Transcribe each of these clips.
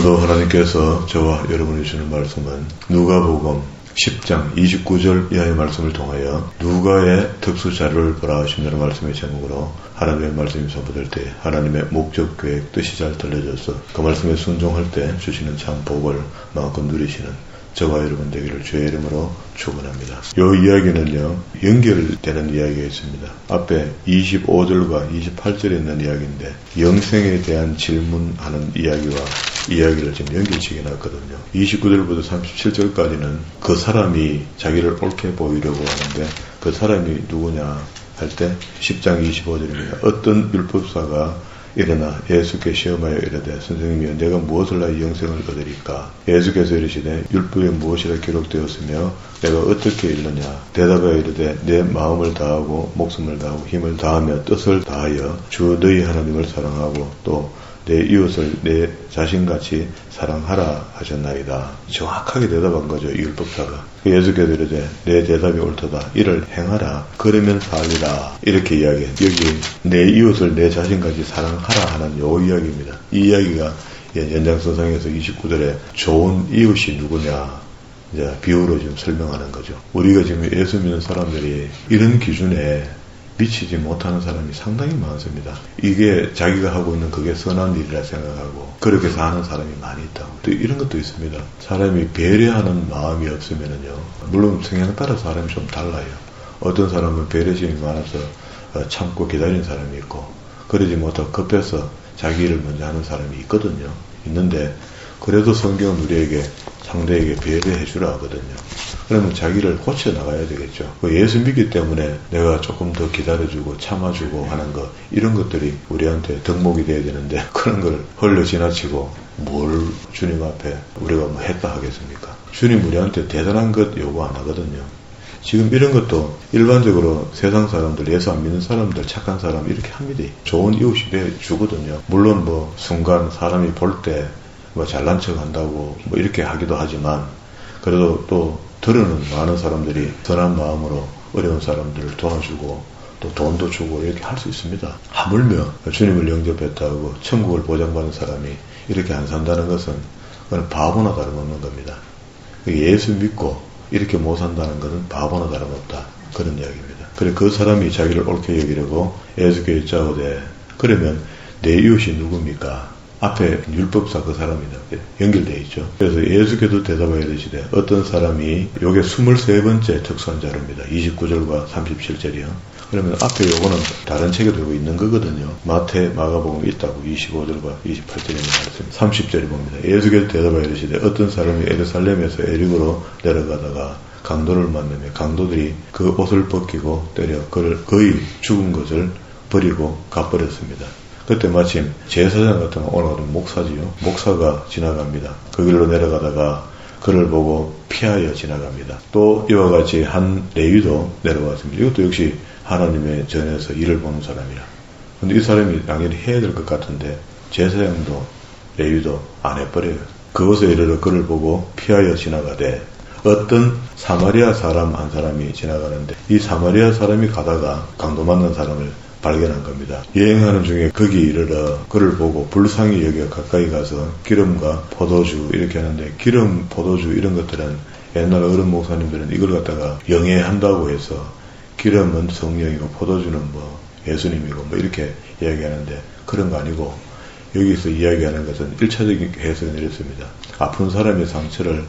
오늘도 하나님께서 저와 여러분이 주는 말씀은 누가복음 10장 29절 이하의 말씀을 통하여 누가의 특수자료를 보라 하신다는 말씀의 제목으로 하나님의 말씀이 선포될 때 하나님의 목적, 계획, 뜻이 잘 들려져서 그 말씀에 순종할 때 주시는 참 복을 마음껏 누리시는 저와 여러분 되기를 주의 이름으로 축원합니다. 이 이야기는요, 연결되는 이야기가 있습니다. 앞에 25절과 28절에 있는 이야기인데 영생에 대한 질문하는 이야기를 지금 연결시켜 놨거든요. 29절부터 37절까지는 그 사람이 자기를 옳게 보이려고 하는데 그 사람이 누구냐 할 때 10장 25절입니다. 어떤 율법사가 일어나 예수께 시험하여 이르되 선생님이여 내가 무엇을 하여 영생을 얻으리까? 예수께서 이르시되 율법에 무엇이라 기록되었으며 내가 어떻게 읽느냐? 대답하여 이르되 내 마음을 다하고 목숨을 다하고 힘을 다하며 뜻을 다하여 주 너희 하나님을 사랑하고 또 내 이웃을 내 자신같이 사랑하라 하셨나이다. 정확하게 대답한 거죠. 이 율법사가. 예수께서 이르되 내 대답이 옳도다. 이를 행하라. 그러면 살리라. 이렇게 이야기해요. 여기 내 이웃을 내 자신같이 사랑하라 하는 요 이야기입니다. 이 이야기가 연장선상에서 29절에 좋은 이웃이 누구냐 이제 비유로 지금 설명하는 거죠. 우리가 지금 예수 믿는 사람들이 이런 기준에 미치지 못하는 사람이 상당히 많습니다. 이게 자기가 하고 있는 그게 선한 일이라 생각하고 그렇게 사는 사람이 많이 있다고. 또 이런 것도 있습니다. 사람이 배려하는 마음이 없으면은요, 물론 성향 따라 사람이 좀 달라요. 어떤 사람은 배려심이 많아서 참고 기다리는 사람이 있고 그러지 못하고 급해서 자기 일을 먼저 하는 사람이 있거든요. 있는데 그래도 성경은 우리에게 상대에게 배려해 주라 하거든요. 그러면 자기를 고쳐 나가야 되겠죠. 예수 믿기 때문에 내가 조금 더 기다려주고 참아주고 하는 것, 이런 것들이 우리한테 덕목이 돼야 되는데 그런 걸 흘려 지나치고 뭘 주님 앞에 우리가 뭐 했다 하겠습니까? 주님 우리한테 대단한 것 요구 안 하거든요. 지금 이런 것도 일반적으로 세상 사람들, 예수 안 믿는 사람들, 착한 사람 이렇게 합니다. 좋은 이웃이 돼 주거든요. 물론 뭐 순간 사람이 볼 때 뭐 잘난 척 한다고 뭐 이렇게 하기도 하지만 그래도 또 들으는 많은 사람들이 선한 마음으로 어려운 사람들을 도와주고 또 돈도 주고 이렇게 할 수 있습니다. 하물며 주님을 영접했다고 천국을 보장받은 사람이 이렇게 안 산다는 것은 그건 바보나 다름없는 겁니다. 예수 믿고 이렇게 못 산다는 것은 바보나 다름없다. 그런 이야기입니다. 그래 그 사람이 자기를 옳게 여기려고 예수께 여짜오되 그러면 내 이웃이 누굽니까? 앞에 율법사 그 사람이 연결되어 있죠. 그래서 예수께도 대답하여 이르시되 어떤 사람이 요게 23번째 특수한 자료입니다. 29절과 37절이요. 그러면 앞에 요거는 다른 책에도 있는 거거든요. 마태, 마가복음 있다고 25절과 28절에 있는 말씀. 30절에 봅니다. 예수께서 대답하여 이르시되 어떤 사람이 예루살렘에서 에릭으로 내려가다가 강도를 만나며 강도들이 그 옷을 벗기고 때려 그를 거의 죽은 것을 버리고 가버렸습니다. 그때 마침 제사장 같은 오늘 같은 목사지요. 목사가 지나갑니다. 그 길로 내려가다가 그를 보고 피하여 지나갑니다. 또 이와 같이 한 레위도 내려왔습니다. 이것도 역시 하나님의 전에서 일을 보는 사람이라. 근데 이 사람이 당연히 해야 될 것 같은데 제사장도 레위도 안 해버려요. 그곳에 이르러 그를 보고 피하여 지나가되 어떤 사마리아 사람 한 사람이 지나가는데 이 사마리아 사람이 가다가 강도 만난 사람을 발견한 겁니다. 여행하는 중에 거기 이르러 그를 보고 불쌍히 여겨 가까이 가서 기름과 포도주 이렇게 하는데 기름, 포도주 이런 것들은 옛날 어른 목사님들은 이걸 갖다가 영해한다고 해서 기름은 성령이고 포도주는 뭐 예수님이고 뭐 이렇게 이야기하는데 그런 거 아니고 여기서 이야기하는 것은 1차적인 해석은 이렇습니다. 아픈 사람의 상처를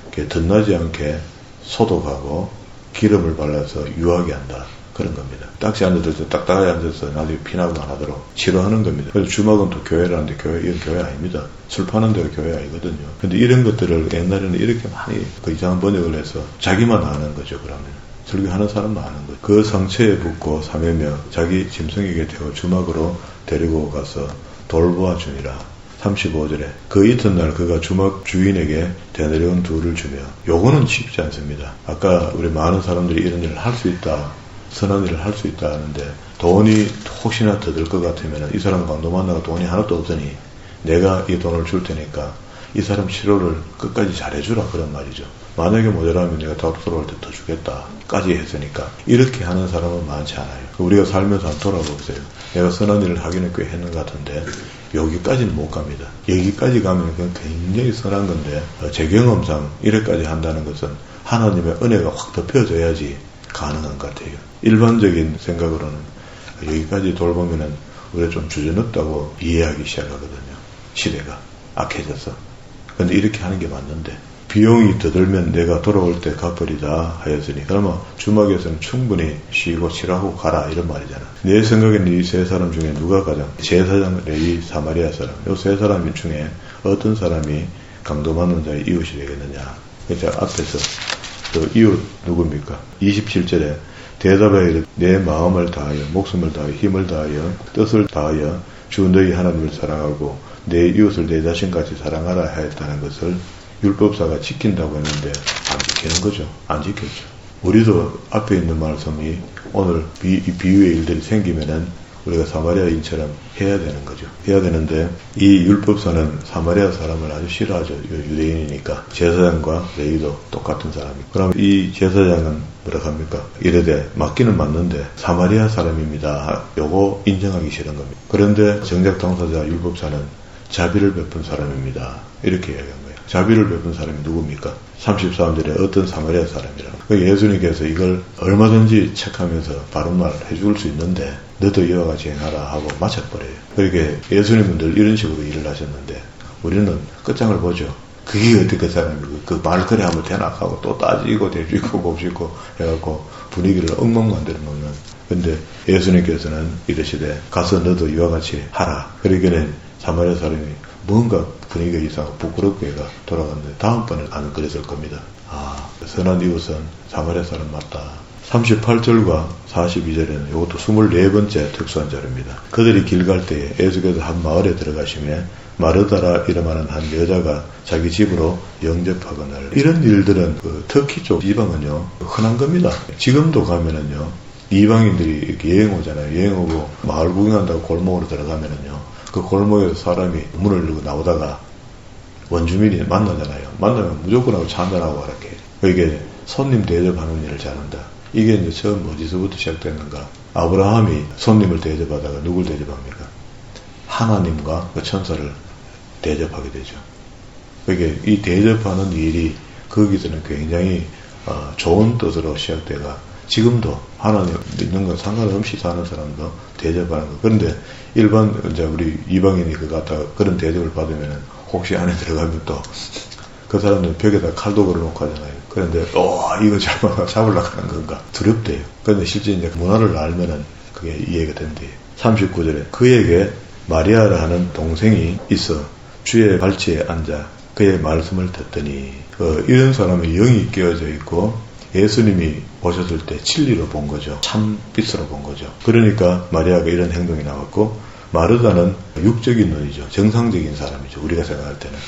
이렇게 덧나지 않게 소독하고 기름을 발라서 유하게 한다. 그런 겁니다. 딱지 앉아서 딱딱하게 앉아서 나중에 피나고 안 하도록 치료하는 겁니다. 그래서 주막은 또 교회라는데 이건 교회 아닙니다. 술 파는 데가 교회 아니거든요. 근데 이런 것들을 옛날에는 이렇게 많이 그 이상한 번역을 해서 자기만 아는 거죠. 그러면 설교하는 사람만 아는 거죠. 그 상처에 붙고 사매며 자기 짐승에게 태워 주막으로 데리고 가서 돌보아 주니라. 35절에 그 이튿날 그가 주막 주인에게 되내려온 둘을 주며 요거는 쉽지 않습니다. 아까 우리 많은 사람들이 이런 일을 할 수 있다. 선한 일을 할 수 있다 하는데 돈이 혹시나 더 들 것 같으면 이 사람 강도 만나고 돈이 하나도 없더니 내가 이 돈을 줄 테니까 이 사람 치료를 끝까지 잘해주라 그런 말이죠. 만약에 모자라면 내가 다시 돌아올 때 더 주겠다 까지 했으니까 이렇게 하는 사람은 많지 않아요. 우리가 살면서 한번 돌아보세요. 내가 선한 일을 하기는 꽤 했는 것 같은데 여기까지는 못 갑니다. 여기까지 가면 그건 굉장히 선한 건데 제 경험상 이래까지 한다는 것은 하나님의 은혜가 확 덮여져야지 가능한 것 같아요. 일반적인 생각으로는 여기까지 돌보면은 우리가 좀 주저없다고 이해하기 시작하거든요. 시대가 악해져서. 근데 이렇게 하는 게 맞는데 비용이 더 들면 내가 돌아올 때 갚으리다 하였으니 그러면 주막에서는 충분히 쉬고 칠하고 가라 이런 말이잖아. 내 생각에는 이 세 사람 중에 누가 가장 제사장, 레위, 사마리아 사람 이 세 사람 중에 어떤 사람이 강도받는 자의 이웃이 되겠느냐. 그래서 앞에서 그 이웃 누굽니까? 27절에 대답하여 이르되 내 마음을 다하여 목숨을 다하여 힘을 다하여 뜻을 다하여 주 너희 하나님을 사랑하고 내 이웃을 내 자신같이 사랑하라 하였다는 것을 율법사가 지킨다고 했는데 안 지키는 거죠. 안 지켰죠. 우리도 앞에 있는 말씀이 오늘 이 비유의 일들이 생기면은 우리가 사마리아인처럼 해야 되는 거죠. 해야 되는데 이 율법사는 사마리아 사람을 아주 싫어하죠. 유대인이니까. 제사장과 레위도 똑같은 사람이고. 그럼 이 제사장은 뭐라 합니까? 이르되 맞기는 맞는데 사마리아 사람입니다. 요거 인정하기 싫은 겁니다. 그런데 정작 당사자 율법사는 자비를 베푼 사람입니다. 이렇게 이야기한 거예요. 자비를 베푼 사람이 누굽니까? 33절에 어떤 사마리아 사람이라고. 예수님께서 이걸 얼마든지 책하면서 바른 말을 해줄 수 있는데 너도 이와 같이 행하라 하고 맞춰버려요. 그렇게 예수님은 늘 이런 식으로 일을 하셨는데 우리는 끝장을 보죠. 그게 어떻게 그 사람이고 그 말거리 하면 대낙하고 또 따지고 대주고 곱씹고 해갖고 분위기를 엉망 만들어 놓는. 근데 예수님께서는 이러시되 가서 너도 이와 같이 하라. 그러기에는 사마리아 사람이 뭔가 분위기가 이상하고 부끄럽게 얘가 돌아갔는데 다음번에는 안 그랬을 겁니다. 선한 이웃은 사마리아 사람 맞다. 38절과 42절에는 이것도 24번째 특수한 자료입니다. 그들이 길 갈 때에 예수께서 한 마을에 들어가시며 마르다라 이름하는 한 여자가 자기 집으로 영접하거늘. 이런 일들은 터키 쪽 지방은요 흔한 겁니다. 지금도 가면은요 이방인들이 이렇게 여행 오잖아요. 여행 오고 마을 구경한다고 골목으로 들어가면은요 그 골목에서 사람이 문을 열고 나오다가 원주민이 만나잖아요. 만나면 무조건 하고 차 한잔하고 이렇게. 이게 손님 대접하는 일을 잘한다. 이게 이제 처음 어디서부터 시작됐는가? 아브라함이 손님을 대접하다가 누굴 대접합니까? 하나님과 그 천사를 대접하게 되죠. 이게 이 대접하는 일이 거기서는 굉장히 좋은 뜻으로 시작돼가 지금도 하나님 믿는 건 상관없이 사는 사람도 대접하는 거. 그런데 일반 이제 우리 이방인이 그 갖다가 그런 대접을 받으면은 혹시 안에 들어가면 또 그 사람들 벽에다 칼도 걸어놓고 하잖아요. 그런데 이거 잡으려고 하는 건가 두렵대요. 그런데 실제 이제 문화를 알면은 그게 이해가 된대요. 39절에 그에게 마리아라 하는 동생이 있어 주의 발치에 앉아 그의 말씀을 듣더니 이런 사람의 영이 끼어져 있고 예수님이 보셨을 때 진리로 본 거죠. 참빛으로 본 거죠. 그러니까 마리아가 이런 행동이 나왔고 마르다는 육적인 눈이죠. 정상적인 사람이죠. 우리가 생각할 때는.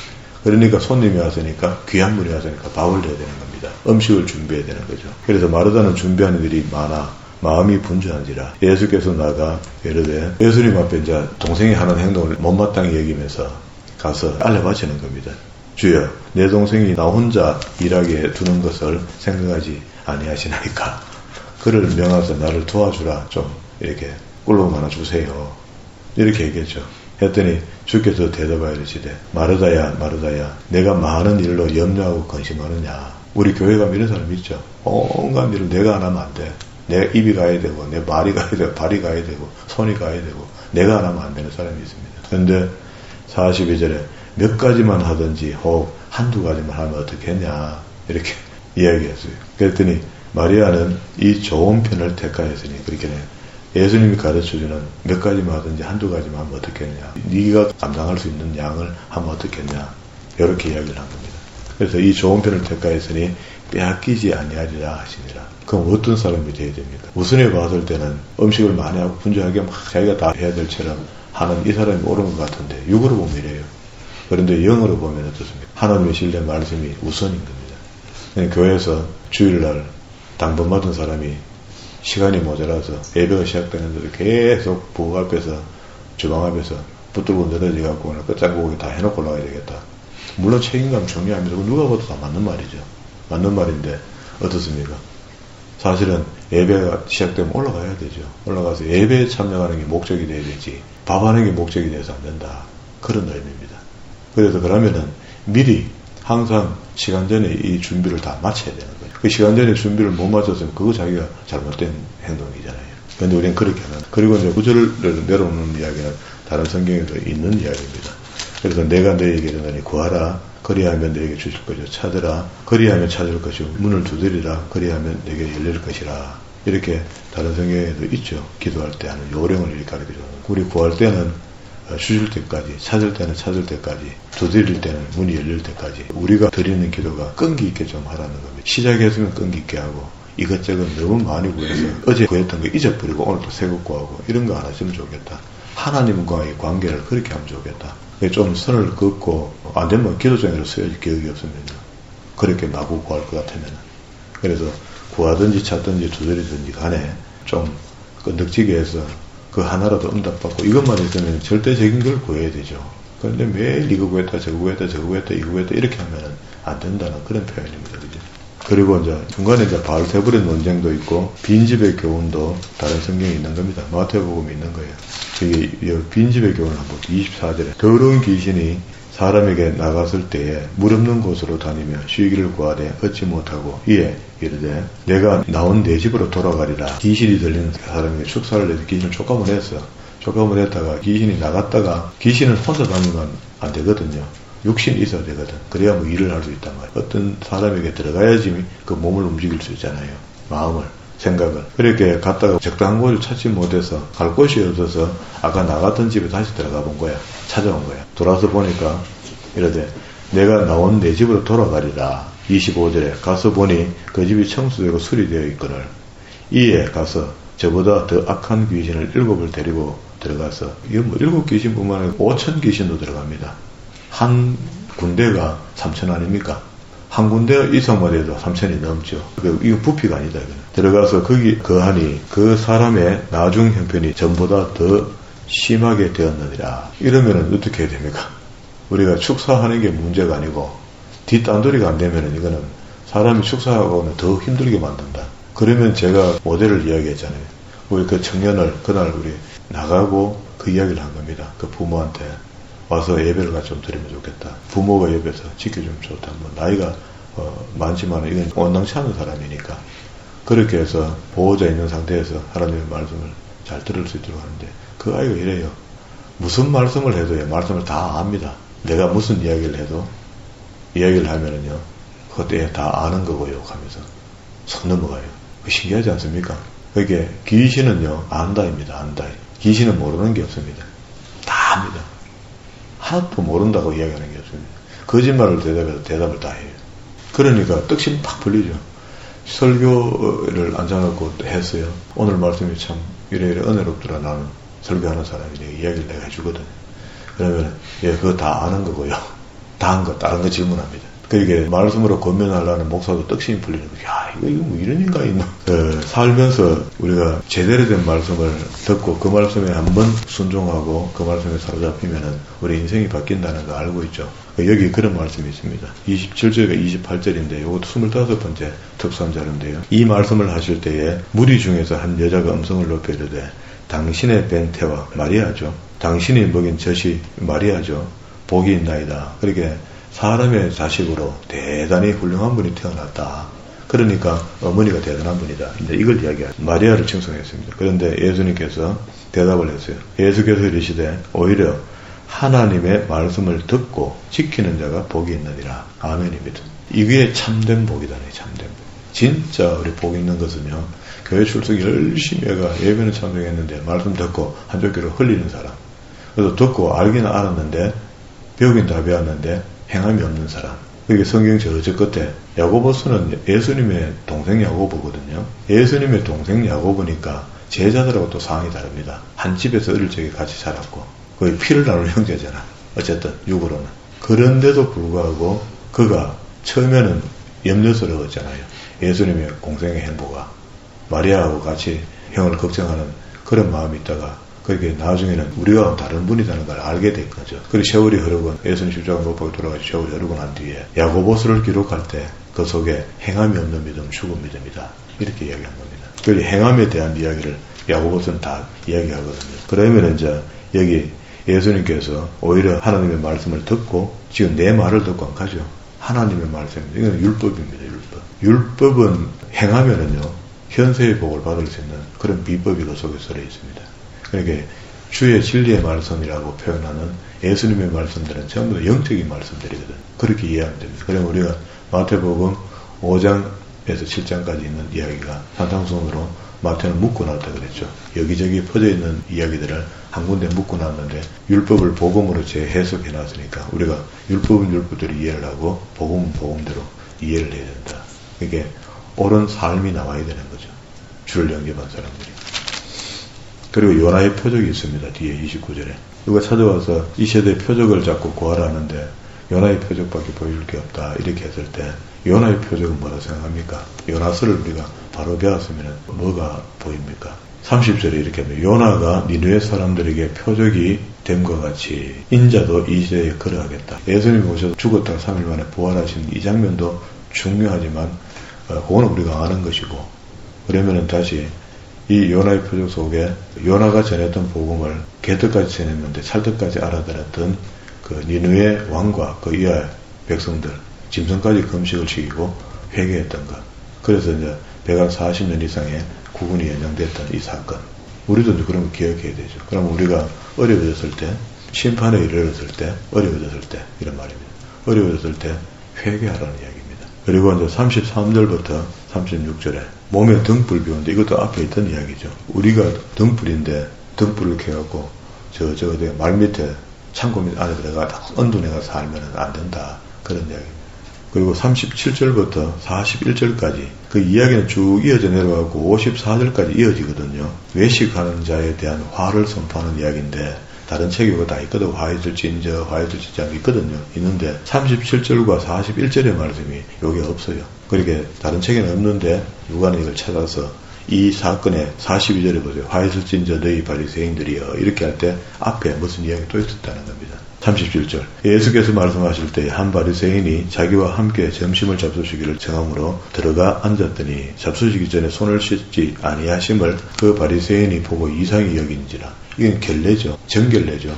그러니까 손님이 왔으니까 귀한 분이 왔으니까 밥을 줘야 되는 겁니다. 음식을 준비해야 되는 거죠. 그래서 마르다는 준비하는 일이 많아 마음이 분주한지라 예수께서 나가 이르되 예수님 앞에 이제 동생이 하는 행동을 못마땅히 여기면서 가서 알려바치는 겁니다. 주여 내 동생이 나 혼자 일하게 두는 것을 생각하지 아니하시나이까 그를 명하서 나를 도와주라 좀 이렇게 꿀로 하나 주세요. 이렇게 얘기했죠. 했더니 주께서 대답하여 이르시되 마르다야 마르다야 내가 많은 일로 염려하고 근심하느냐. 우리 교회 가면 이런 사람이 있죠. 온갖 일을 내가 안 하면 안 돼. 내 입이 가야 되고 내 말이 가야 되고 발이 가야 되고 손이 가야 되고 내가 안 하면 안 되는 사람이 있습니다. 그런데 42절에 몇 가지만 하든지 혹 한두 가지만 하면 어떻겠냐 이렇게 이야기했어요. 그랬더니 마리아는 이 좋은 편을 택하였으니 그렇게 예수님이 가르쳐주는 몇 가지만 하든지 한두 가지만 하면 어떻겠냐. 네가 감당할 수 있는 양을 하면 어떻겠냐. 이렇게 이야기를 한 겁니다. 그래서 이 좋은 편을 택하였으니 빼앗기지 아니하리라 하시니라. 그럼 어떤 사람이 돼야 됩니까? 우선에 봤을 때는 음식을 많이 하고 분주하게 막 자기가 다 해야 될 처럼 하는 이 사람이 옳은 것 같은데 육으로 보면 이래요. 그런데 영으로 보면 어떻습니까? 하나님의 신뢰 말씀이 우선인 겁니다. 교회에서 주일날 당번 받은 사람이 시간이 모자라서 예배가 시작되는데도 계속 부엌 앞에서 주방 앞에서 붙들고 늘어져 갖고 오늘 끝장고기 다 해놓고 올라가야 되겠다. 물론 책임감 중요합니다. 누가 봐도 다 맞는 말이죠. 맞는 말인데 어떻습니까? 사실은 예배가 시작되면 올라가야 되죠. 올라가서 예배에 참여하는 게 목적이 돼야 되지 밥하는 게 목적이 돼서 안 된다. 그런 의미입니다. 그래서 그러면은 미리 항상 시간 전에 이 준비를 다 마쳐야 되는 거예요. 그 시간 전에 준비를 못 마쳤으면 그거 자기가 잘못된 행동이잖아요. 근데 우리는 그렇게 하는. 그리고 이제 구절을 내려오는 이야기는 다른 성경에도 있는 이야기입니다. 그래서 내가 너에게 이르노니 구하라 그리하면 너에게 주실 것이요 찾으라 그리하면 찾을 것이요 문을 두드리라 그리하면 너에게 열릴 것이라. 이렇게 다른 성경에도 있죠. 기도할 때 하는 요령을 이렇게 가르쳐주는. 우리 구할 때는 주실 때까지, 찾을 때는 찾을 때까지, 두드릴 때는 문이 열릴 때까지 우리가 드리는 기도가 끈기 있게 좀 하라는 겁니다. 시작했으면 끈기 있게 하고 이것저것 너무 많이 구해서 어제 구했던 거 잊어버리고 오늘 또 새거 구하고 이런 거 안 하시면 좋겠다. 하나님과의 관계를 그렇게 하면 좋겠다. 좀 선을 긋고 안 되면 기도장애로 써야지 기억이 없으면 그렇게 마구 구할 것 같으면. 그래서 구하든지 찾든지 두드리든지 간에 좀 끈덕지게 해서 그 하나라도 응답받고 이것만 있으면 절대적인 걸 구해야 되죠. 그런데 매일 이거 구했다 저거 구했다 저거 구했다 이거 구했다 이렇게 하면은 안 된다는 그런 표현입니다. 그죠? 그리고 이제 중간에 이제 바알세불의 논쟁도 있고 빈집의 교훈도 다른 성경에 있는 겁니다. 마태복음에 있는 거예요. 이게 빈집의 교훈을 한번 24절에 더러운 귀신이 사람에게 나갔을 때에 물 없는 곳으로 다니며 쉬기를 구하되 얻지 못하고 이에 이르되 내가 나온 내 집으로 돌아가리라. 귀신이 들리는 사람에게 축사를 해서 귀신을 촉감을 했어. 촉감을 했다가 귀신이 나갔다가 귀신은 혼자 다니면 안 되거든요. 육신이 있어야 되거든. 그래야 뭐 일을 할 수 있단 말이에요. 어떤 사람에게 들어가야지 그 몸을 움직일 수 있잖아요. 마음을, 생각을. 그렇게 갔다가 적당한 곳을 찾지 못해서 갈 곳이 없어서 아까 나갔던 집에 다시 들어가 본 거야. 찾아온 거야. 돌아서 보니까 이러되 내가 나온 내 집으로 돌아가리라. 25절에 가서 보니 그 집이 청소되고 수리되어 있거늘 이에 가서 저보다 더 악한 귀신을 7을 데리고 들어가서 이거 뭐 7 귀신뿐만 아니라 5,000 귀신도 들어갑니다. 한 군대가 3,000 아닙니까? 한 군대 이상만 해도 3,000이 넘죠. 이거 부피가 아니다. 이거는. 들어가서 거기 거하니 그 사람의 나중 형편이 전보다 더 심하게 되었느니라. 이러면은 어떻게 해야 됩니까? 우리가 축사하는 게 문제가 아니고 뒷단도리가 안 되면은 이거는 사람이 축사하고는 더 힘들게 만든다. 그러면 제가 모델을 이야기했잖아요. 우리 그 청년을 그날 우리 나가고 그 이야기를 한 겁니다. 그 부모한테 와서 예배를 같이 좀 드리면 좋겠다. 부모가 옆에서 지켜주면 좋다. 뭐 나이가 많지만 이건 원당치 않은 사람이니까 그렇게 해서 보호자 있는 상태에서 하나님의 말씀을 잘 들을 수 있도록 하는데 그 아이가 이래요. 무슨 말씀을 해도 말씀을 다 압니다. 내가 무슨 이야기를 해도 이야기를 하면은요 그때 다 아는 거고요 하면서 선 넘어가요. 신기하지 않습니까? 그게 귀신은요 안다입니다. 안다. 귀신은 모르는 게 없습니다. 다 압니다. 하나도 모른다고 이야기하는 게 없습니다. 거짓말을 대답해서 대답을 다 해요. 그러니까 떡심 팍 풀리죠. 설교를 앉아놓고 했어요. 오늘 말씀이 참 이래이래 은혜롭더라. 나는 설교하는 사람이 이야기를 내가 해주거든요. 그러면 그거 다 아는 거고요. 다 한 거 다른 거 질문합니다. 그게 말씀으로 권면하려는 목사도 떡심이 풀리는 거예요. 야 이거 뭐 이런 인간이 있나. 살면서 우리가 제대로 된 말씀을 듣고 그 말씀에 한번 순종하고 그 말씀에 사로잡히면은 우리 인생이 바뀐다는 거 알고 있죠. 여기 그런 말씀이 있습니다. 27절과 28절인데 이것도 25번째 특수한자료인데요. 이 말씀을 하실 때에 무리 중에서 한 여자가 음성을 높여 이르되 당신의 벤태와 마리아죠. 당신이 먹인 젖이 마리아죠. 복이 있나이다. 그렇게 사람의 자식으로 대단히 훌륭한 분이 태어났다. 그러니까 어머니가 대단한 분이다. 이제 이걸 이야기하죠. 마리아를 칭송했습니다. 그런데 예수님께서 대답을 했어요. 예수께서 이르시되 오히려 하나님의 말씀을 듣고 지키는 자가 복이 있느니라. 아멘입니다. 이게 참된 복이다네. 참된 복. 진짜 우리 복 있는 것은요. 교회 출석 열심히 해가 예배는 참석했는데 말씀 듣고 한쪽 귀로 흘리는 사람. 그래서 듣고 알기는 알았는데 배우긴 다 배웠는데 행함이 없는 사람. 그게 성경 저쪽 끝에 야고보서는 예수님의 동생 야고보거든요. 예수님의 동생 야고보니까 제자들하고 또 상황이 다릅니다. 한 집에서 어릴 적에 같이 자랐고 거의 피를 나눌 형제잖아. 어쨌든 육으로는. 그런데도 불구하고 그가 처음에는 염려스러웠잖아요. 예수님의 공생의 행보가 마리아하고 같이 형을 걱정하는 그런 마음이 있다가 그렇게 나중에는 우리와 다른 분이라는 걸 알게 된 거죠. 그리고 세월이 흐르고 예수님 십자가 못 박혀 돌아가서 세월이 흐르고 난 뒤에 야고보서를 기록할 때 그 속에 행함이 없는 믿음 죽은 믿음이다. 이렇게 이야기한 겁니다. 그리고 행함에 대한 이야기를 야고보서는 다 이야기하거든요. 그러면 이제 여기 예수님께서 오히려 하나님의 말씀을 듣고 지금 내 말을 듣고 안 가죠. 하나님의 말씀입니다. 이건 율법입니다. 율법은 행하면은요 현세의 복을 받을 수 있는 그런 비법이 그 속에 들어 있습니다. 그러니까 주의 진리의 말씀이라고 표현하는 예수님의 말씀들은 전부 다 영적인 말씀들이거든. 그렇게 이해하면 됩니다. 그러면 우리가 마태복음 5장에서 7장까지 있는 이야기가 산상순으로 마태는 묶어놨다 그랬죠. 여기저기 퍼져있는 이야기들을 한 군데 묶어놨는데 율법을 복음으로 재해석해놨으니까 우리가 율법은 율법대로 이해를 하고 복음은 복음대로 이해를 해야 된다. 이게 옳은 삶이 나와야 되는 거죠. 주를 영접한 사람들이. 그리고 요나의 표적이 있습니다. 뒤에 29절에. 누가 찾아와서 이 세대의 표적을 잡고 구하라 하는데 요나의 표적밖에 보여줄 게 없다. 이렇게 했을 때 요나의 표적은 뭐라고 생각합니까? 요나서를 우리가 바로 배웠으면 뭐가 보입니까? 30절에 이렇게 합니다. 요나가 니느웨 사람들에게 표적이 됨과 같이 인자도 이 시대에 걸어가겠다. 예수님이 오셔서 죽었다가 3일 만에 부활하신 이 장면도 중요하지만 그거는 우리가 아는 것이고 그러면은 다시 이 요나의 표적 속에 요나가 전했던 복음을 개떡까지 전했는데 찰떡까지 알아들었던 그 니느웨 왕과 그 이하의 백성들 짐승까지 금식을 시키고 회개했던 것. 그래서 이제 140년 이상의 구군이 연장됐던 이 사건. 우리도 이제 그런 거 기억해야 되죠. 그럼 우리가 어려워졌을 때, 심판에 이르렀을 때, 어려워졌을 때 이런 말입니다. 어려워졌을 때 회개하라는 이야기입니다. 그리고 이제 33절부터 36절에 몸에 등불 비우는데 이것도 앞에 있던 이야기죠. 우리가 등불인데 등불을 켜갖고 말 밑에 창고 밑 안에 들어가 언둔해가 살면 안 된다. 그런 이야기입니다. 그리고 37절부터 41절까지 그 이야기는 쭉 이어져 내려가고 54절까지 이어지거든요. 외식하는 자에 대한 화를 선포하는 이야기인데 다른 책이 다 있거든. 화해질진저 있거든요. 있는데 37절과 41절의 말씀이 여기 없어요. 그렇게 다른 책에는 없는데 누가는 이걸 찾아서 이 사건의 42절에 보세요. 화해질진저 너희 바리새인들이여 이렇게 할 때 앞에 무슨 이야기 또 있었다는 겁니다. 37절 예수께서 말씀하실 때 한 바리새인이 자기와 함께 점심을 잡수시기를 정함으로 들어가 앉았더니 잡수시기 전에 손을 씻지 아니하심을 그 바리새인이 보고 이상히 여긴지라. 이건 결례죠. 정결례죠.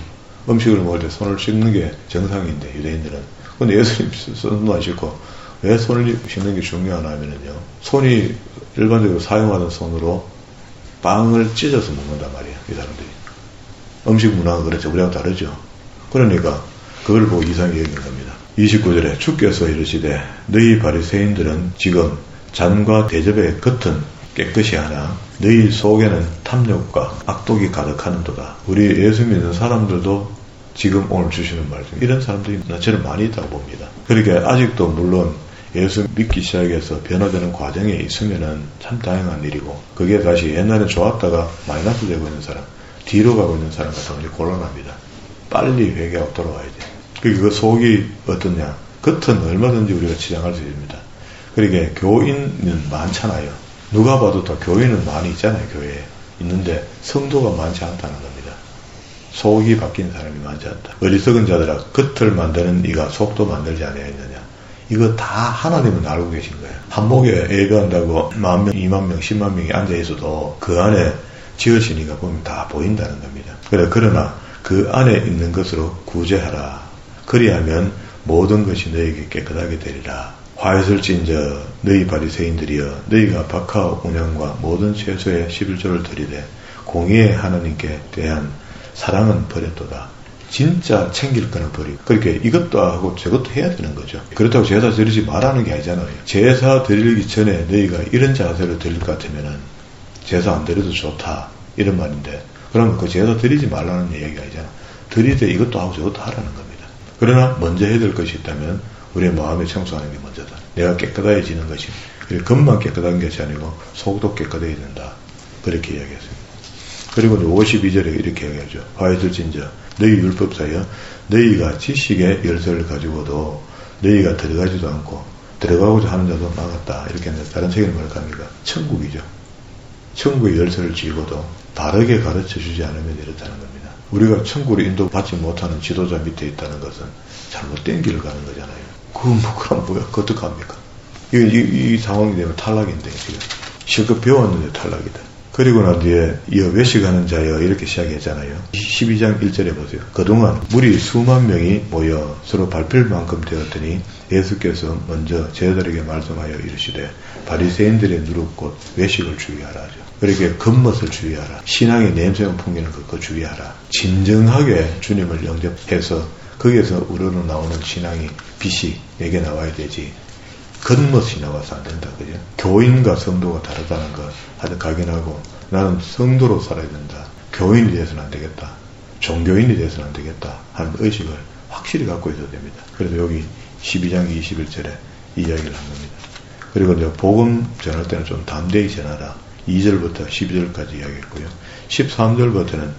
음식을 먹을 때 손을 씻는 게 정상인데 유대인들은. 근데 예수님 손도 안 씻고 왜 손을 씻는 게 중요하나 하면요. 손이 일반적으로 사용하던 손으로 빵을 찢어서 먹는단 말이에요. 이 사람들이. 음식 문화가 그렇죠. 우리하고 다르죠. 그러니까 그걸 보고 이상히 여긴 겁니다. 29절에 주께서 이르시되 너희 바리새인들은 지금 잔과 대접의 겉은 깨끗이 하나 너희 속에는 탐욕과 악독이 가득하는도다. 우리 예수 믿는 사람들도 지금 오늘 주시는 말씀 이런 사람들이 나처럼 많이 있다고 봅니다. 그러니까 아직도 물론 예수 믿기 시작해서 변화되는 과정에 있으면은 참 다양한 일이고 그게 다시 옛날에 좋았다가 마이너스 되고 있는 사람 뒤로 가고 있는 사람 같으면 곤란합니다. 빨리 회개하고 돌아와야 돼. 그 속이 어떠냐? 겉은 얼마든지 우리가 치장할 수 있습니다. 그러니까 교인은 많잖아요. 누가 봐도 다 교인은 많이 있잖아요. 교회에. 있는데 성도가 많지 않다는 겁니다. 속이 바뀐 사람이 많지 않다. 어리석은 자들아 겉을 만드는 이가 속도 만들지 아니하였느냐. 이거 다 하나님은 알고 계신 거예요. 한목에 예배한다고 10,000명, 20,000명, 10만 명이 앉아있어도 그 안에 지으신 이가 보면 다 보인다는 겁니다. 그러나 그 안에 있는 것으로 구제하라. 그리하면 모든 것이 너에게 깨끗하게 되리라. 화해설진저 너희 바리새인들이여 너희가 박하 운영과 모든 채소의 11조를 드리되 공의의 하나님께 대한 사랑은 버렸도다. 진짜 챙길 거는 버리고 그렇게 이것도 하고 저것도 해야 되는 거죠. 그렇다고 제사 드리지 말라는 게 아니잖아요. 제사 드리기 전에 너희가 이런 자세로 드릴 것 같으면은 제사 안 드려도 좋다 이런 말인데 그러면 그 제사 드리지 말라는 얘기가 아니잖아. 드리되 이것도 하고 저것도 하라는 겁니다. 그러나 먼저 해야 될 것이 있다면 우리의 마음에 청소하는 게 먼저다. 내가 깨끗해지는 것이 겉만 깨끗한 것이 아니고 속도 깨끗해야 된다. 그렇게 이야기했습니다. 그리고 52절에 이렇게 이야기하죠. 화해들진저 너희 율법사여 너희가 지식의 열쇠를 가지고도 너희가 들어가지도 않고 들어가고자 하는 자도 막았다. 이렇게 했는데 다른 책에는 뭐랄까 합니까? 천국이죠. 천국의 열쇠를 쥐고도 바르게 가르쳐주지 않으면 이렇다는 겁니다. 우리가 천국을 인도받지 못하는 지도자 밑에 있다는 것은 잘못된 길을 가는 거잖아요. 그건 뭐야? 어떡합니까? 이 상황이 되면 탈락인데, 지금. 실컷 배웠는데 탈락이다. 그리고 난 뒤에 이어 외식하는 자여 이렇게 시작했잖아요. 12장 1절에 보세요. 그동안 무리 수만 명이 모여 서로 밟힐 만큼 되었더니 예수께서 먼저 제자들에게 말씀하여 이르시되 바리새인들의 누룩 곧 외식을 주의하라 하죠. 그렇게 겉멋을 주의하라. 신앙의 냄새만 풍기는 그거 주의하라. 진정하게 주님을 영접해서 거기에서 우러러 나오는 신앙이 빛이 내게 나와야 되지. 겉멋이 나와서 안 된다. 그죠? 교인과 성도가 다르다는 거 하여튼 각인하고 나는 성도로 살아야 된다. 교인이 돼서는 안 되겠다. 종교인이 돼서는 안 되겠다. 하는 의식을 확실히 갖고 있어야 됩니다. 그래서 여기 12장 21절에 이야기를 한 겁니다. 그리고 이제 복음 전할 때는 좀 담대히 전하라. 2절부터 12절까지 이야기했고요. 13절부터는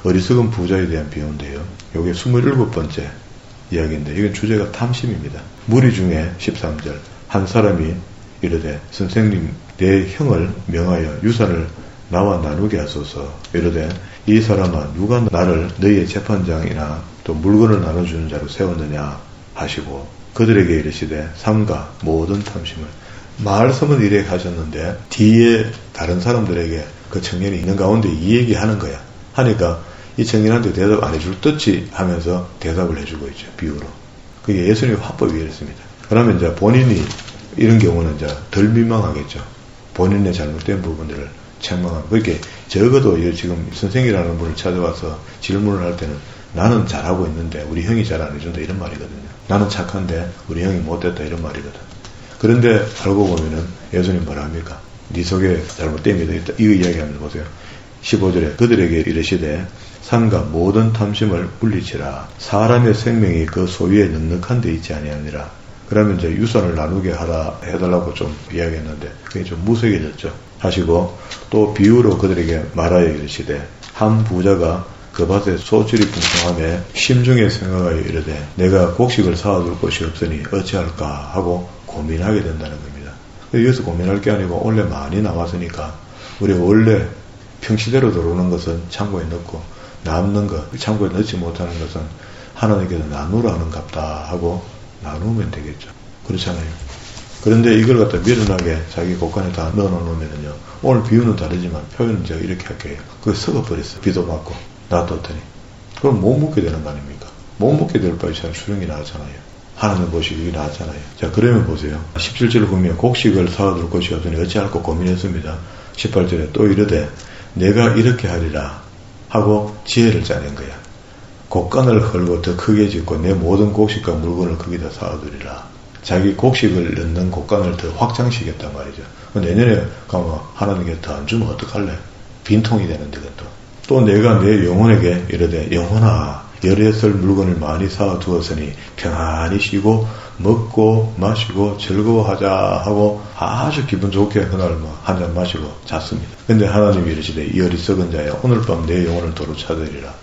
어리석은 부자에 대한 비유인데요. 이게 27번째 이야기인데 이건 주제가 탐심입니다. 무리 중에 13절 한 사람이 이르되 선생님 내 형을 명하여 유산을 나와 나누게 하소서. 이르되 이 사람아 누가 나를 너희의 재판장이나 또 물건을 나눠주는 자로 세웠느냐 하시고 그들에게 이르시되 삼가 모든 탐심을. 말씀은 이렇게 하셨는데 뒤에 다른 사람들에게 그 청년이 있는 가운데 이 얘기하는 거야. 하니까 이 청년한테 대답 안 해줄 듯이 하면서 대답을 해주고 있죠. 비유로. 그게 예수님의 화법이었습니다. 그러면 이제 본인이 이런 경우는 이제 덜 민망하겠죠. 본인의 잘못된 부분들을 책망하고. 그렇게 적어도 지금 선생이라는 분을 찾아와서 질문을 할 때는 나는 잘하고 있는데 우리 형이 잘 안 해준다 이런 말이거든요. 나는 착한데 우리 형이 못됐다 이런 말이거든. 그런데 알고 보면은 예수님 뭐라 합니까? 네 속에 잘못됨이 있다. 이거 이야기하면서 보세요. 15절에 그들에게 이르시되 삼가 모든 탐심을 물리치라. 사람의 생명이 그 소유에 넉넉한 데 있지 아니하니라. 그러면 이제 유산을 나누게 하라 해달라고 좀 이야기했는데 그게 좀 무색해졌죠. 하시고 또 비유로 그들에게 말하여 이르시되 한 부자가 그 밭에 소출이 풍성함에 심중에 생각하여 이르되 내가 곡식을 사와둘 곳이 없으니 어찌할까 하고 고민하게 된다는 겁니다. 여기서 고민할 게 아니고 원래 많이 나왔으니까 우리 원래 평시대로 들어오는 것은 창고에 넣고 남는 것, 창고에 넣지 못하는 것은 하나님께서 나누라는 값다 하고 나누면 되겠죠. 그렇잖아요. 그런데 이걸 갖다 미련하게 자기 곳간에 다 넣어놓으면요. 오늘 비유는 다르지만 표현은 제가 이렇게 할게요. 그게 썩어버렸어. 비도 맞고 놔뒀더니. 그럼 못 먹게 되는 거 아닙니까? 못 먹게 될 바에 참 수령이 나왔잖아요. 하나님 보시기 이게 나왔잖아요. 자, 그러면 보세요. 17절을 보면 곡식을 사와둘 것이 없으니 어찌할까 고민했습니다. 18절에 또 이르되 내가 이렇게 하리라 하고 지혜를 짜낸 거야. 곡간을 헐고 더 크게 짓고 내 모든 곡식과 물건을 거기다 사와두리라. 자기 곡식을 넣는 곡간을 더 확장시켰단 말이죠. 내년에 가면 하나님께 더 안 주면 어떡할래? 빈통이 되는데 그것도. 또 내가 내 영혼에게 이르되 영혼아 열에 쓸 물건을 많이 사두었으니 평안히 쉬고 먹고 마시고 즐거워하자 하고 아주 기분 좋게 그날 한 잔 마시고 잤습니다. 근데 하나님이 이르시되 이 어리석은 자야 오늘 밤 내 영혼을 도로 찾으리라.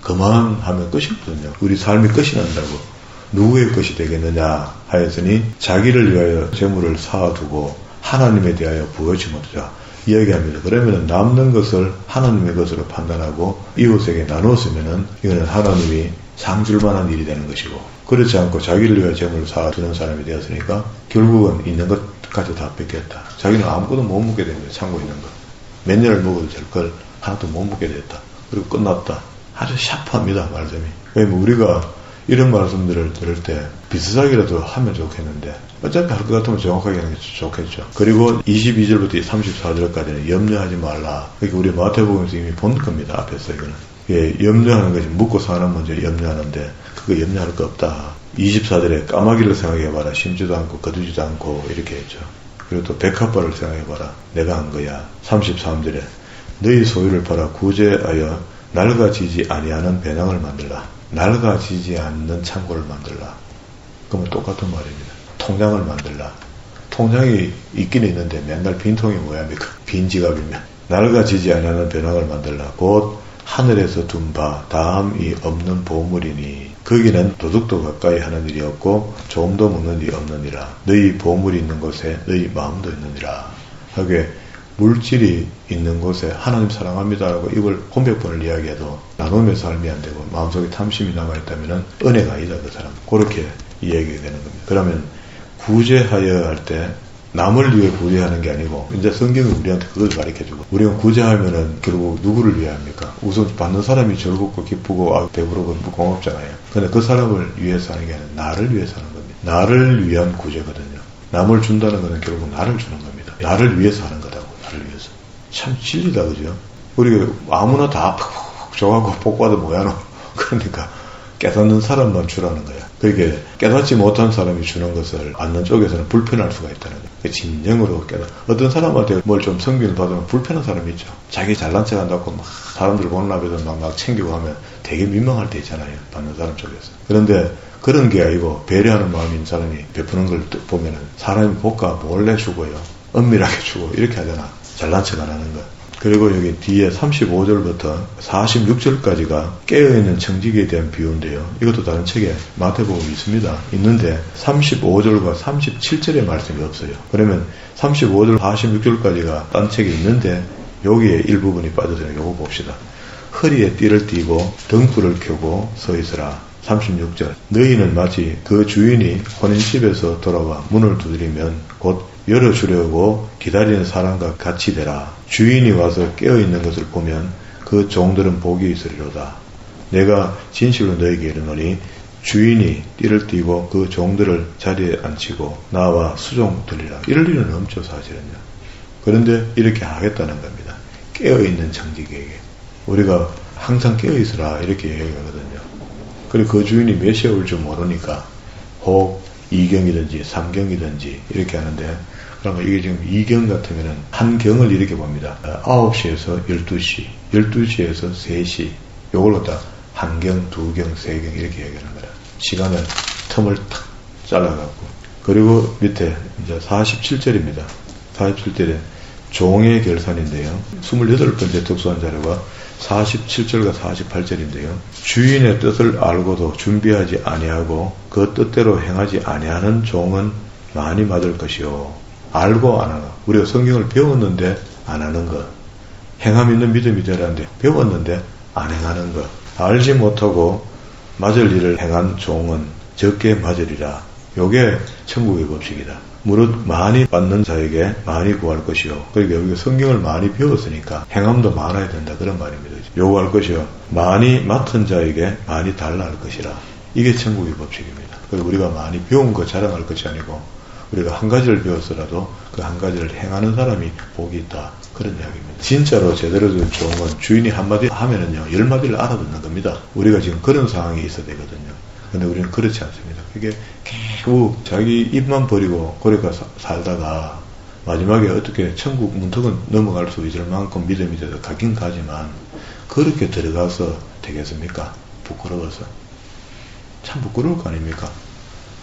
그만 하면 끝이거든요. 우리 삶이 끝이 난다고. 누구의 것이 되겠느냐 하였으니 자기를 위하여 재물을 사두고 하나님에 대하여 부어지 못하자 이야기합니다. 그러면 남는 것을 하나님의 것으로 판단하고 이웃에게 나눴으면은 이거는 하나님이 상 줄 만한 일이 되는 것이고 그렇지 않고 자기를 위하여 재물을 사두는 사람이 되었으니까 결국은 있는 것까지 다 뺏겼다. 자기는 아무것도 못 먹게 됩니다. 창고에 있는 것. 몇 년을 먹어도 될 걸 하나도 못 먹게 됐다. 그리고 끝났다. 아주 샤프합니다. 말씀이. 왜냐면 우리가 이런 말씀들을 들을 때 비슷하게라도 하면 좋겠는데 어차피 할 것 같으면 정확하게 하는 게 좋겠죠. 그리고 22절부터 34절까지는 염려하지 말라. 그러니까 우리 마태복음에서 이미 본 겁니다. 앞에서 이거는. 예, 염려하는 것이 묵고 사는 문제 염려하는데 그거 염려할 거 없다. 24절에 까마귀를 생각해봐라. 심지도 않고 거두지도 않고 이렇게 했죠. 그리고 또 백합발을 생각해봐라. 내가 한 거야. 33절에 너희 소유를 팔아 구제하여 낡아지지 아니하는 배낭을 만들라. 낡아지지 않는 창고를 만들라. 그러면 똑같은 말입니다. 통장을 만들라. 통장이 있긴 있는데 맨날 빈통이 뭐야입니까? 빈 지갑이면. 낡아지지 아니하는 배낭을 만들라. 곧 하늘에서 둔 바 다함이 없는 보물이니 거기는 도둑도 가까이 하는 일이 없고 조음도 먹는 일이 없느니라. 너희 보물이 있는 곳에 너희 마음도 있느니라. 하게 물질이 있는 곳에 하나님 사랑합니다라고 이걸 100번을 이야기해도 나누며 삶이 안 되고 마음속에 탐심이 남아있다면 은혜가 아니다 그 사람. 그렇게 이야기가 되는 겁니다. 그러면 구제하여 할 때 남을 위해 구제하는 게 아니고 이제 성경은 우리한테 그걸 가르쳐주고 우리가 구제하면은 결국 누구를 위해 합니까? 우선 받는 사람이 즐겁고 기쁘고 배부르고 고맙잖아요. 근데 그 사람을 위해서 하는 게 아니라 나를 위해서 하는 겁니다. 나를 위한 구제거든요. 남을 준다는 것은 결국 나를 주는 겁니다. 나를 위해서 하는 거다고. 나를 위해서. 참 진리다 그죠? 우리가 아무나 다 푹푹 줘가고 복받아 뭐야노. 그러니까 깨닫는 사람만 주라는 거야. 그게 깨닫지 못한 사람이 주는 것을 받는 쪽에서는 불편할 수가 있다는 거야. 진정으로 어떤 사람한테 뭘 좀 성비를 받으면 불편한 사람이 있죠. 자기 잘난 척 한다고 막 사람들 보는 앞에서 막 챙기고 하면 되게 민망할 때 있잖아요. 받는 사람 쪽에서. 그런데 그런 게 아니고 배려하는 마음인 사람이 베푸는 걸 보면은 사람이 볶아 몰래 주고요. 은밀하게 주고 이렇게 하잖아. 잘난 척 안 하는 거. 그리고 여기 뒤에 35절부터 46절까지가 깨어있는 청지기에 대한 비유인데요. 이것도 다른 책에 마태복음이 있습니다. 있는데 35절과 37절의 말씀이 없어요. 그러면 35절 46절까지가 딴 책에 있는데 여기에 일부분이 빠져서 요거 봅시다. 허리에 띠를 띠고 등불을 켜고 서 있으라. 36절 너희는 마치 그 주인이 혼인집에서 돌아와 문을 두드리면 곧 열어주려고 기다리는 사람과 같이 되라. 주인이 와서 깨어있는 것을 보면 그 종들은 복이 있으리로다. 내가 진실로 너희에게 이르노니 주인이 띠를 띠고 그 종들을 자리에 앉히고 나와 수종 들리라. 이럴 일은 없죠 사실은요. 그런데 이렇게 하겠다는 겁니다. 깨어있는 청지기에게. 우리가 항상 깨어있으라 이렇게 얘기하거든요. 그리고 그 주인이 몇 시에 올 줄 모르니까 혹 2경이든지 3경이든지 이렇게 하는데 그러면 이게 지금 2경 같으면은 한 경을 이렇게 봅니다. 9시에서 12시, 12시에서 3시 요걸 갖다 한 경, 2경, 3경 이렇게 얘기하는 거라. 시간을 틈을 탁 잘라갖고 그리고 밑에 이제 47절입니다. 47절에 종의 결산인데요. 28번째 특수한 자료가 47절과 48절인데요. 주인의 뜻을 알고도 준비하지 아니하고 그 뜻대로 행하지 아니하는 종은 많이 맞을 것이요. 알고 안 하는 것. 우리가 성경을 배웠는데 안 하는 것. 행함 있는 믿음이 되라는데 배웠는데 안 행하는 것. 알지 못하고 맞을 일을 행한 종은 적게 맞으리라. 요게 천국의 법칙이다. 무릇 많이 받는 자에게 많이 구할 것이요. 그러니까 여기가 성경을 많이 배웠으니까 행함도 많아야 된다. 그런 말입니다. 요구할 것이요. 많이 맡은 자에게 많이 달라 할 것이라. 이게 천국의 법칙입니다. 그리고 우리가 많이 배운 거 자랑할 것이 아니고 우리가 한 가지를 배웠더라도 그 한 가지를 행하는 사람이 복이 있다. 그런 이야기입니다. 진짜로 제대로 된 종은 주인이 한마디 하면은요, 10마디를 알아듣는 겁니다. 우리가 지금 그런 상황이 있어야 되거든요. 근데 우리는 그렇지 않습니다. 그게 결국 자기 입만 버리고 그러니까 살다가 마지막에 어떻게 천국 문턱은 넘어갈 수 있을 만큼 믿음이 돼서 가긴 가지만 그렇게 들어가서 되겠습니까? 부끄러워서. 참 부끄러울 거 아닙니까?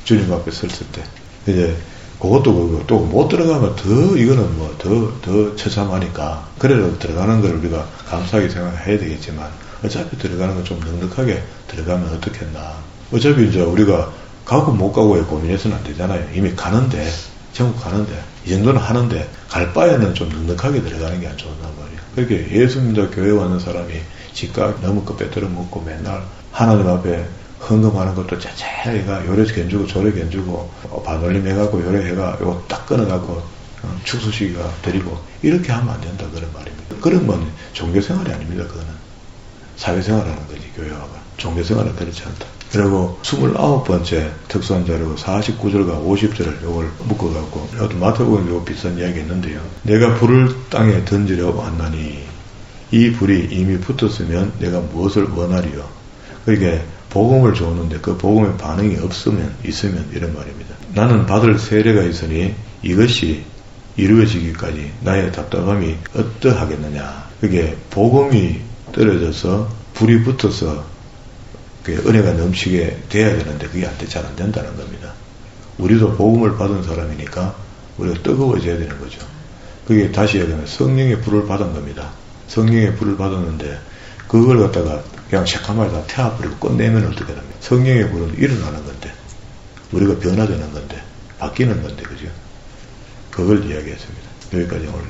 주님 앞에 섰을 때. 이제 그것도 그렇고 또 못 들어가면 더 이거는 뭐 더 처참하니까 그래도 들어가는 걸 우리가 감사하게 생각해야 되겠지만 어차피 들어가는 건 좀 넉넉하게 들어가면 어떻겠나. 어차피 이제 우리가 가고 못 가고에 고민해서는 안 되잖아요. 이미 가는데 전국 가는데 이 정도는 하는데 갈 바에는 좀 넉넉하게 들어가는 게 안 좋단 말이에요. 그렇게 예수 믿어 교회 왔는 사람이 집값 너무 그 빼들어 먹고 맨날 하나님 앞에 헌금하는 것도 자체가 요래 견주고 저래 견주고 반올림 해갖고 요래 해가 요거 딱 끊어갖고 축소시기가 드리고 이렇게 하면 안 된다 그런 말입니다. 그런 건 종교생활이 아닙니다. 그거는 사회생활하는 거지. 교회화가 종교생활은 그렇지 않다. 그리고 29번째 특수한 자료고 49절과 50절을 요걸 묶어갖고 이것도 마태복음에 요 비슷한 이야기 있는데요. 내가 불을 땅에 던지려 왔나니 이 불이 이미 붙었으면 내가 무엇을 원하리요. 그러니까 복음을 줬는데 그 복음의 반응이 있으면 이런 말입니다. 나는 받을 세례가 있으니 이것이 이루어지기까지 나의 답답함이 어떠하겠느냐. 그게 복음이 떨어져서 불이 붙어서 은혜가 넘치게 돼야 되는데 그게 잘 안 된다는 겁니다. 우리도 복음을 받은 사람이니까 우리가 뜨거워져야 되는 거죠. 그게 다시 얘기하면 성령의 불을 받은 겁니다. 성령의 불을 받았는데 그걸 갖다가 그냥 새까맣게 다 태워버리고 끝내면 어떻게 됩니까? 성령의 불은 일어나는 건데 우리가 변화되는 건데 바뀌는 건데 그죠? 그걸 이야기했습니다. 여기까지 오늘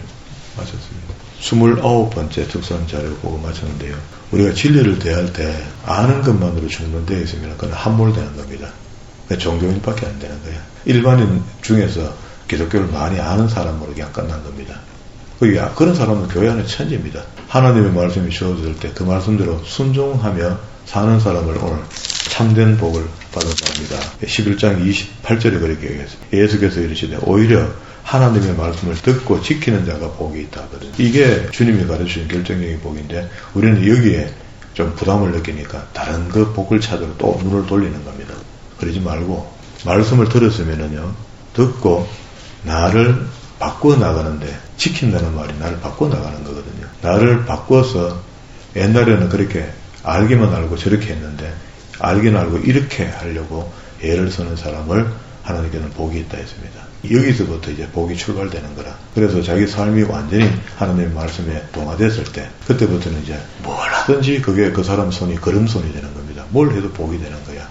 마쳤습니다. 29번째 특수한 자료 보고 마쳤는데요. 우리가 진리를 대할 때 아는 것만으로 충분되어 있으면 그건 함몰되는 겁니다. 종교인밖에 안 되는 거야. 일반인 중에서 기독교를 많이 아는 사람으로 그냥 끝난 겁니다. 그런 사람은 교회 안에 천지입니다. 하나님의 말씀이 주어질 때 그 말씀대로 순종하며 사는 사람을 오늘 참된 복을 받은 사람입니다. 11장 28절에 그렇게 얘기했습니다. 예수께서 이르시되 오히려 하나님의 말씀을 듣고 지키는 자가 복이 있다 하거든요. 이게 주님이 가르치신 결정적인 복인데 우리는 여기에 좀 부담을 느끼니까 다른 그 복을 찾으러 또 눈을 돌리는 겁니다. 그러지 말고 말씀을 들었으면은요, 듣고 나를 바꾸어 나가는데, 지킨다는 말이 나를 바꾸어 나가는 거거든요. 나를 바꿔서 옛날에는 그렇게 알기만 알고 저렇게 했는데 알긴 알고 이렇게 하려고 애를 쓰는 사람을 하나님께는 복이 있다 했습니다. 여기서부터 이제 복이 출발되는 거라. 그래서 자기 삶이 완전히 하나님의 말씀에 동화됐을 때 그때부터는 이제 뭘 하든지 그게 그 사람 손이 걸음손이 되는 겁니다. 뭘 해도 복이 되는 거야.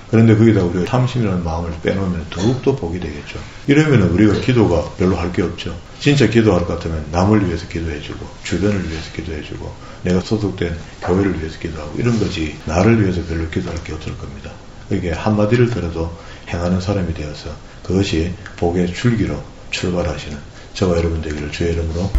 그런데 거기다 우리가 탐심이라는 마음을 빼놓으면 더욱더 복이 되겠죠. 이러면 우리가 기도가 별로 할 게 없죠. 진짜 기도할 것 같으면 남을 위해서 기도해주고 주변을 위해서 기도해주고 내가 소속된 교회를 위해서 기도하고 이런 거지 나를 위해서 별로 기도할 게 없을 겁니다. 이게 한마디를 들어도 행하는 사람이 되어서 그것이 복의 줄기로 출발하시는 저와 여러분 되기를 주의 이름으로